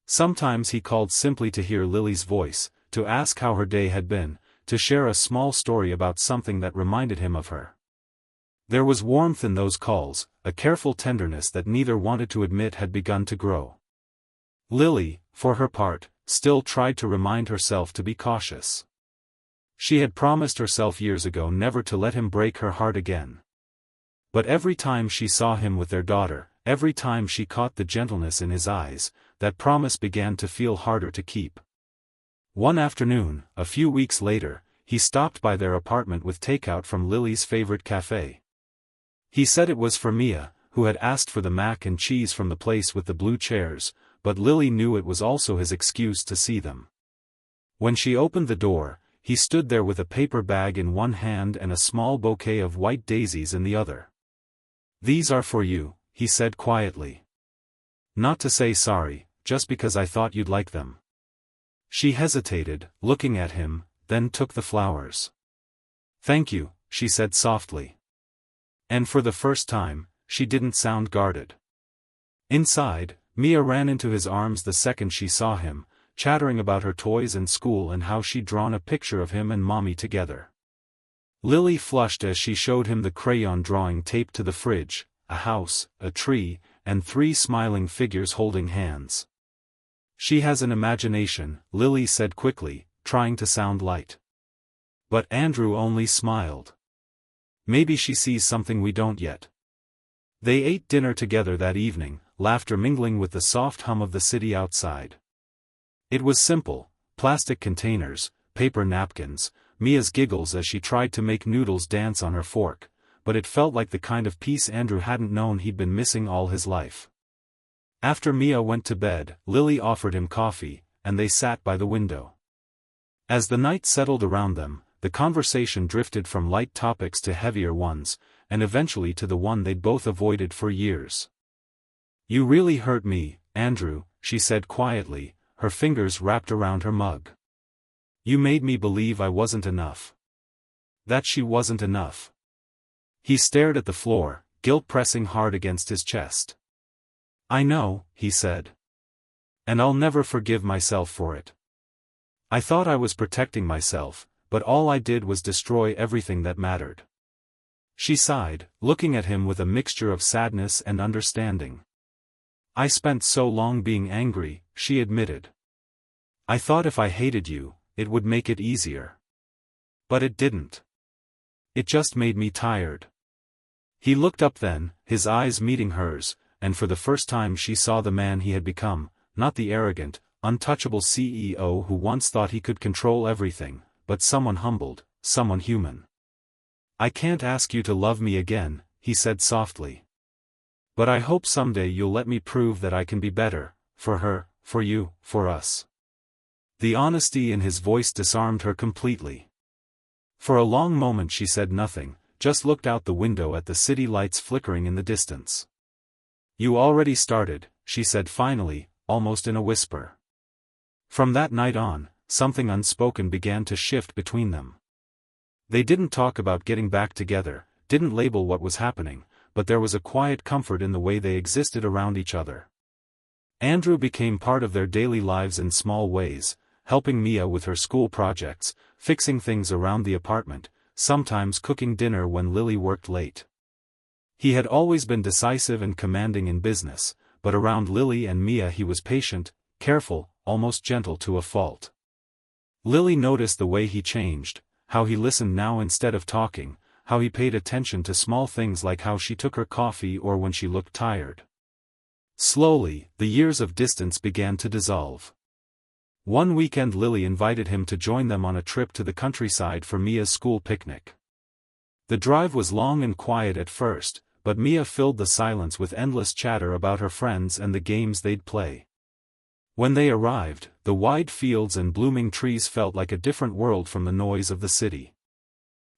Sometimes he called simply to hear Lily's voice, to ask how her day had been, to share a small story about something that reminded him of her. There was warmth in those calls, a careful tenderness that neither wanted to admit had begun to grow. Lily, for her part, still tried to remind herself to be cautious. She had promised herself years ago never to let him break her heart again. But every time she saw him with their daughter, every time she caught the gentleness in his eyes, that promise began to feel harder to keep. One afternoon, a few weeks later, he stopped by their apartment with takeout from Lily's favorite cafe. He said it was for Mia, who had asked for the mac and cheese from the place with the blue chairs, but Lily knew it was also his excuse to see them. When she opened the door, he stood there with a paper bag in one hand and a small bouquet of white daisies in the other. "These are for you," he said quietly. "Not to say sorry, just because I thought you'd like them." She hesitated, looking at him, then took the flowers. "Thank you," she said softly. And for the first time, she didn't sound guarded. Inside, Mia ran into his arms the second she saw him, chattering about her toys and school and how she'd drawn a picture of him and Mommy together. Lily flushed as she showed him the crayon drawing taped to the fridge, a house, a tree, and 3 smiling figures holding hands. "She has an imagination," Lily said quickly, trying to sound light. But Andrew only smiled. "Maybe she sees something we don't yet." They ate dinner together that evening, laughter mingling with the soft hum of the city outside. It was simple: plastic containers, paper napkins, Mia's giggles as she tried to make noodles dance on her fork, but it felt like the kind of peace Andrew hadn't known he'd been missing all his life. After Mia went to bed, Lily offered him coffee, and they sat by the window. As the night settled around them, the conversation drifted from light topics to heavier ones, and eventually to the one they'd both avoided for years. "You really hurt me, Andrew," she said quietly, her fingers wrapped around her mug. "You made me believe I wasn't enough. That she wasn't enough." He stared at the floor, guilt pressing hard against his chest. "I know," he said. "And I'll never forgive myself for it. I thought I was protecting myself, but all I did was destroy everything that mattered." She sighed, looking at him with a mixture of sadness and understanding. "I spent so long being angry," she admitted. "I thought if I hated you, it would make it easier. But it didn't. It just made me tired." He looked up then, his eyes meeting hers, and for the first time she saw the man he had become, not the arrogant, untouchable CEO who once thought he could control everything, but someone humbled, someone human. "I can't ask you to love me again," he said softly. "But I hope someday you'll let me prove that I can be better, for her, for you, for us." The honesty in his voice disarmed her completely. For a long moment she said nothing, just looked out the window at the city lights flickering in the distance. "You already started," she said finally, almost in a whisper. From that night on, something unspoken began to shift between them. They didn't talk about getting back together, didn't label what was happening, but there was a quiet comfort in the way they existed around each other. Andrew became part of their daily lives in small ways, helping Mia with her school projects, fixing things around the apartment, sometimes cooking dinner when Lily worked late. He had always been decisive and commanding in business, but around Lily and Mia he was patient, careful, almost gentle to a fault. Lily noticed the way he changed, how he listened now instead of talking, how he paid attention to small things like how she took her coffee or when she looked tired. Slowly, the years of distance began to dissolve. One weekend Lily invited him to join them on a trip to the countryside for Mia's school picnic. The drive was long and quiet at first, but Mia filled the silence with endless chatter about her friends and the games they'd play. When they arrived, the wide fields and blooming trees felt like a different world from the noise of the city.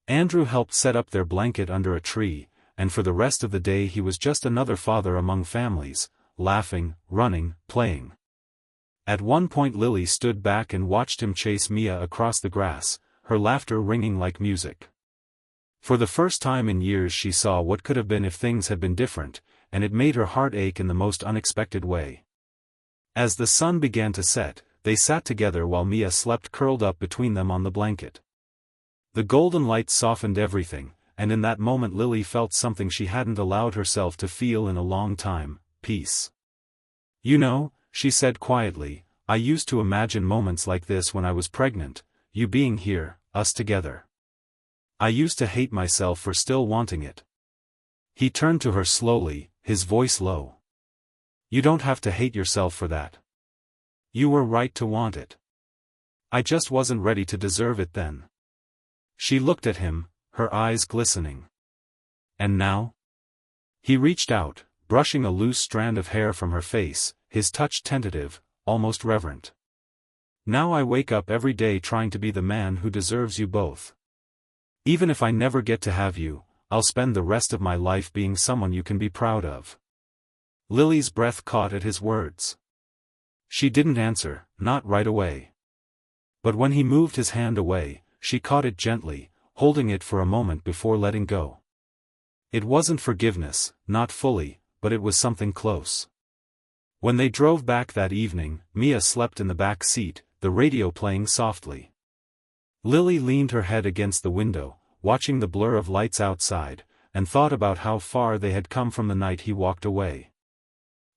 Andrew helped set up their blanket under a tree, and for the rest of the day he was just another father among families, laughing, running, playing. At one point Lily stood back and watched him chase Mia across the grass, her laughter ringing like music. For the first time in years she saw what could have been if things had been different, and it made her heart ache in the most unexpected way. As the sun began to set, they sat together while Mia slept curled up between them on the blanket. The golden light softened everything, and in that moment Lily felt something she hadn't allowed herself to feel in a long time: peace. "You know," she said quietly, "I used to imagine moments like this when I was pregnant, you being here, us together. I used to hate myself for still wanting it." He turned to her slowly, his voice low. "You don't have to hate yourself for that. You were right to want it. I just wasn't ready to deserve it then." She looked at him, her eyes glistening. "And now?" He reached out, brushing a loose strand of hair from her face, his touch tentative, almost reverent. "Now I wake up every day trying to be the man who deserves you both. Even if I never get to have you, I'll spend the rest of my life being someone you can be proud of." Lily's breath caught at his words. She didn't answer, not right away. But when he moved his hand away, she caught it gently, holding it for a moment before letting go. It wasn't forgiveness, not fully, but it was something close. When they drove back that evening, Mia slept in the back seat, the radio playing softly. Lily leaned her head against the window, watching the blur of lights outside, and thought about how far they had come from the night he walked away.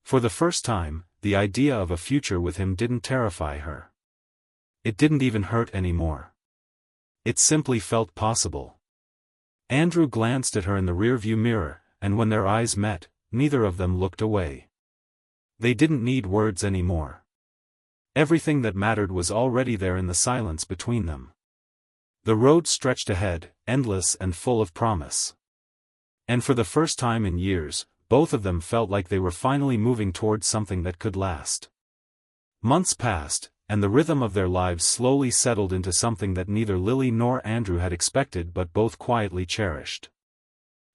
For the first time, the idea of a future with him didn't terrify her. It didn't even hurt anymore. It simply felt possible. Andrew glanced at her in the rearview mirror, and when their eyes met, neither of them looked away. They didn't need words anymore. Everything that mattered was already there in the silence between them. The road stretched ahead, endless and full of promise. And for the first time in years, both of them felt like they were finally moving towards something that could last. Months passed, and the rhythm of their lives slowly settled into something that neither Lily nor Andrew had expected but both quietly cherished.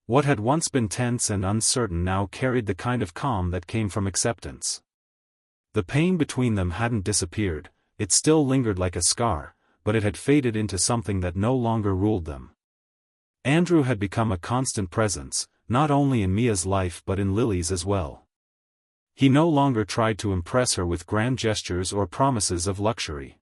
What had once been tense and uncertain now carried the kind of calm that came from acceptance. The pain between them hadn't disappeared, it still lingered like a scar, but it had faded into something that no longer ruled them. Andrew had become a constant presence, not only in Mia's life but in Lily's as well. He no longer tried to impress her with grand gestures or promises of luxury.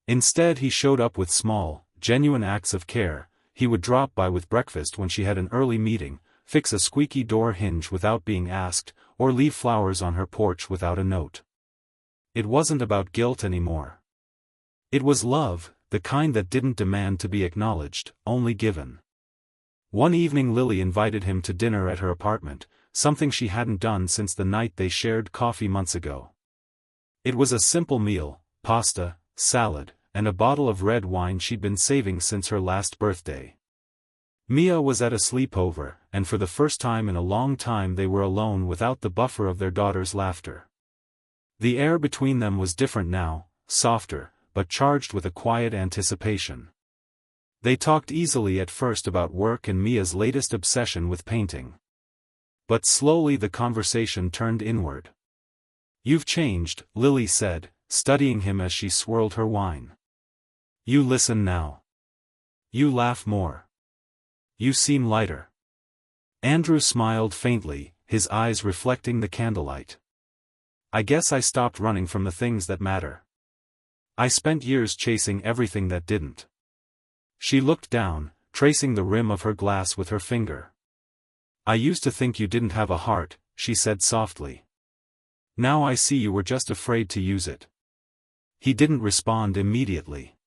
Instead he showed up with small, genuine acts of care. He would drop by with breakfast when she had an early meeting, fix a squeaky door hinge without being asked, or leave flowers on her porch without a note. It wasn't about guilt anymore. It was love, the kind that didn't demand to be acknowledged, only given. One evening Lily invited him to dinner at her apartment, something she hadn't done since the night they shared coffee months ago. It was a simple meal, pasta, salad, and a bottle of red wine she'd been saving since her last birthday. Mia was at a sleepover, and for the first time in a long time they were alone without the buffer of their daughter's laughter. The air between them was different now, softer, but charged with a quiet anticipation. They talked easily at first about work and Mia's latest obsession with painting. But slowly the conversation turned inward. "You've changed," Lily said, studying him as she swirled her wine. "You listen now. You laugh more. You seem lighter." Andrew smiled faintly, his eyes reflecting the candlelight. "I guess I stopped running from the things that matter. I spent years chasing everything that didn't." She looked down, tracing the rim of her glass with her finger. "I used to think you didn't have a heart," she said softly. "Now I see you were just afraid to use it." He didn't respond immediately.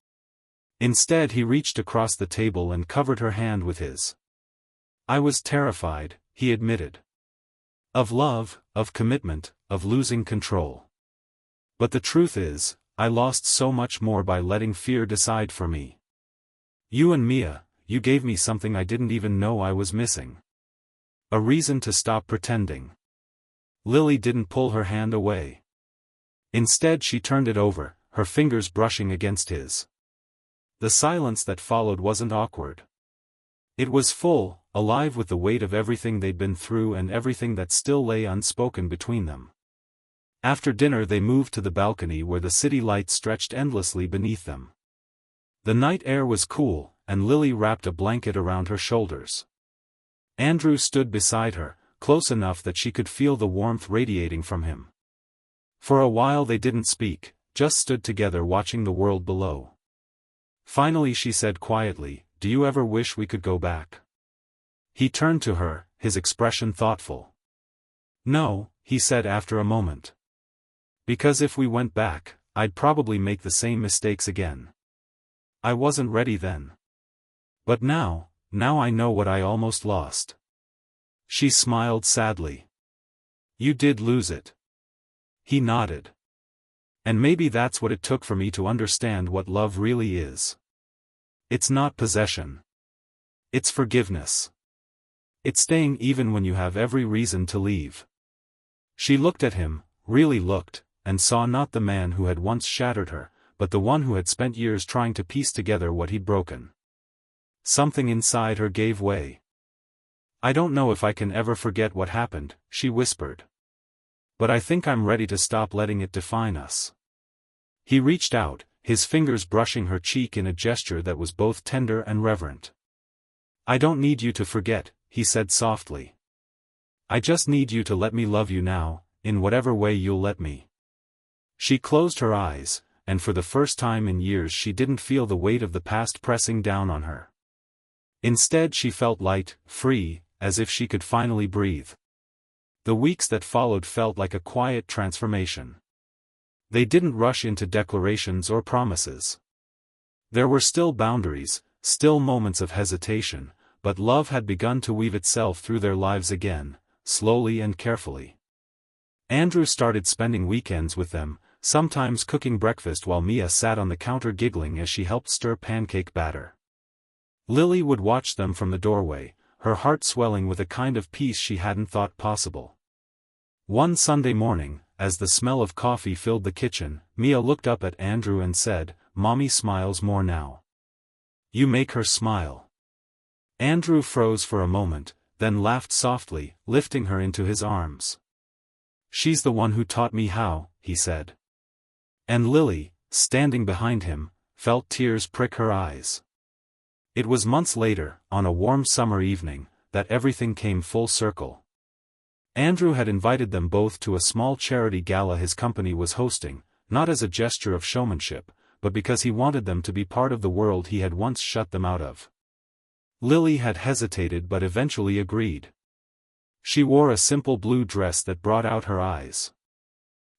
Instead he reached across the table and covered her hand with his. "I was terrified," he admitted. "Of love, of commitment, of losing control. But the truth is, I lost so much more by letting fear decide for me. You and Mia, you gave me something I didn't even know I was missing. A reason to stop pretending." Lily didn't pull her hand away. Instead she turned it over, her fingers brushing against his. The silence that followed wasn't awkward. It was full, alive with the weight of everything they'd been through and everything that still lay unspoken between them. After dinner they moved to the balcony where the city lights stretched endlessly beneath them. The night air was cool, and Lily wrapped a blanket around her shoulders. Andrew stood beside her, close enough that she could feel the warmth radiating from him. For a while they didn't speak, just stood together watching the world below. Finally she said quietly, "Do you ever wish we could go back?" He turned to her, his expression thoughtful. "No," he said after a moment. "Because if we went back, I'd probably make the same mistakes again. I wasn't ready then. But now I know what I almost lost." She smiled sadly. "You did lose it." He nodded. "And maybe that's what it took for me to understand what love really is. It's not possession. It's forgiveness. It's staying even when you have every reason to leave." She looked at him, really looked, and saw not the man who had once shattered her, but the one who had spent years trying to piece together what he'd broken. Something inside her gave way. "I don't know if I can ever forget what happened," she whispered. "But I think I'm ready to stop letting it define us." He reached out, his fingers brushing her cheek in a gesture that was both tender and reverent. "I don't need you to forget," he said softly. "I just need you to let me love you now, in whatever way you'll let me." She closed her eyes, and for the first time in years she didn't feel the weight of the past pressing down on her. Instead she felt light, free, as if she could finally breathe. The weeks that followed felt like a quiet transformation. They didn't rush into declarations or promises. There were still boundaries, still moments of hesitation, but love had begun to weave itself through their lives again, slowly and carefully. Andrew started spending weekends with them, sometimes cooking breakfast while Mia sat on the counter giggling as she helped stir pancake batter. Lily would watch them from the doorway, her heart swelling with a kind of peace she hadn't thought possible. One Sunday morning, as the smell of coffee filled the kitchen, Mia looked up at Andrew and said, "Mommy smiles more now. You make her smile." Andrew froze for a moment, then laughed softly, lifting her into his arms. "She's the one who taught me how," he said. And Lily, standing behind him, felt tears prick her eyes. It was months later, on a warm summer evening, that everything came full circle. Andrew had invited them both to a small charity gala his company was hosting, not as a gesture of showmanship, but because he wanted them to be part of the world he had once shut them out of. Lily had hesitated but eventually agreed. She wore a simple blue dress that brought out her eyes.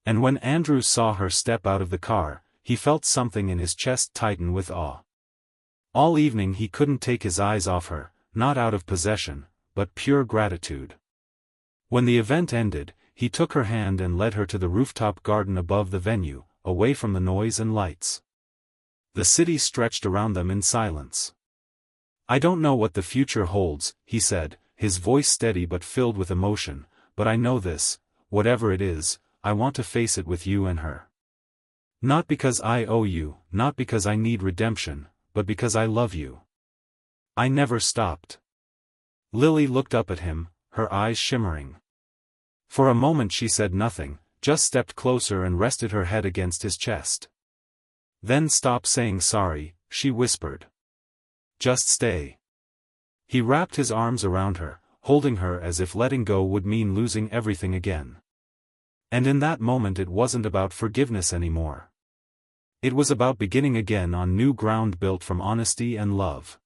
And when Andrew saw her step out of the car, he felt something in his chest tighten with awe. All evening he couldn't take his eyes off her, not out of possession, but pure gratitude. When the event ended, he took her hand and led her to the rooftop garden above the venue, away from the noise and lights. The city stretched around them in silence. "I don't know what the future holds," he said, his voice steady but filled with emotion, "but I know this, whatever it is, I want to face it with you and her. Not because I owe you, not because I need redemption, but because I love you." I never stopped. Lily looked up at him, her eyes shimmering. For a moment she said nothing, just stepped closer and rested her head against his chest. "Then stop saying sorry," she whispered. "Just stay." He wrapped his arms around her, holding her as if letting go would mean losing everything again. And in that moment it wasn't about forgiveness anymore. It was about beginning again on new ground built from honesty and love.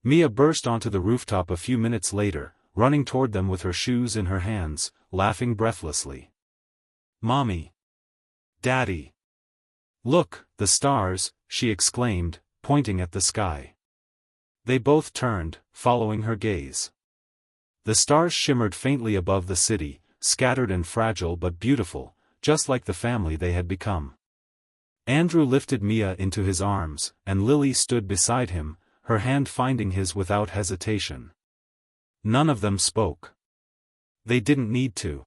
Mia burst onto the rooftop a few minutes later, running toward them with her shoes in her hands, laughing breathlessly. "Mommy! Daddy! Look, the stars," she exclaimed, pointing at the sky. They both turned, following her gaze. The stars shimmered faintly above the city, scattered and fragile but beautiful, just like the family they had become. Andrew lifted Mia into his arms, and Lily stood beside him, her hand finding his without hesitation. None of them spoke. They didn't need to.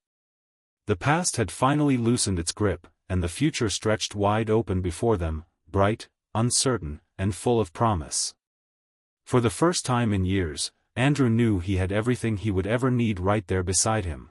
The past had finally loosened its grip, and the future stretched wide open before them, bright, uncertain, and full of promise. For the first time in years, Andrew knew he had everything he would ever need right there beside him.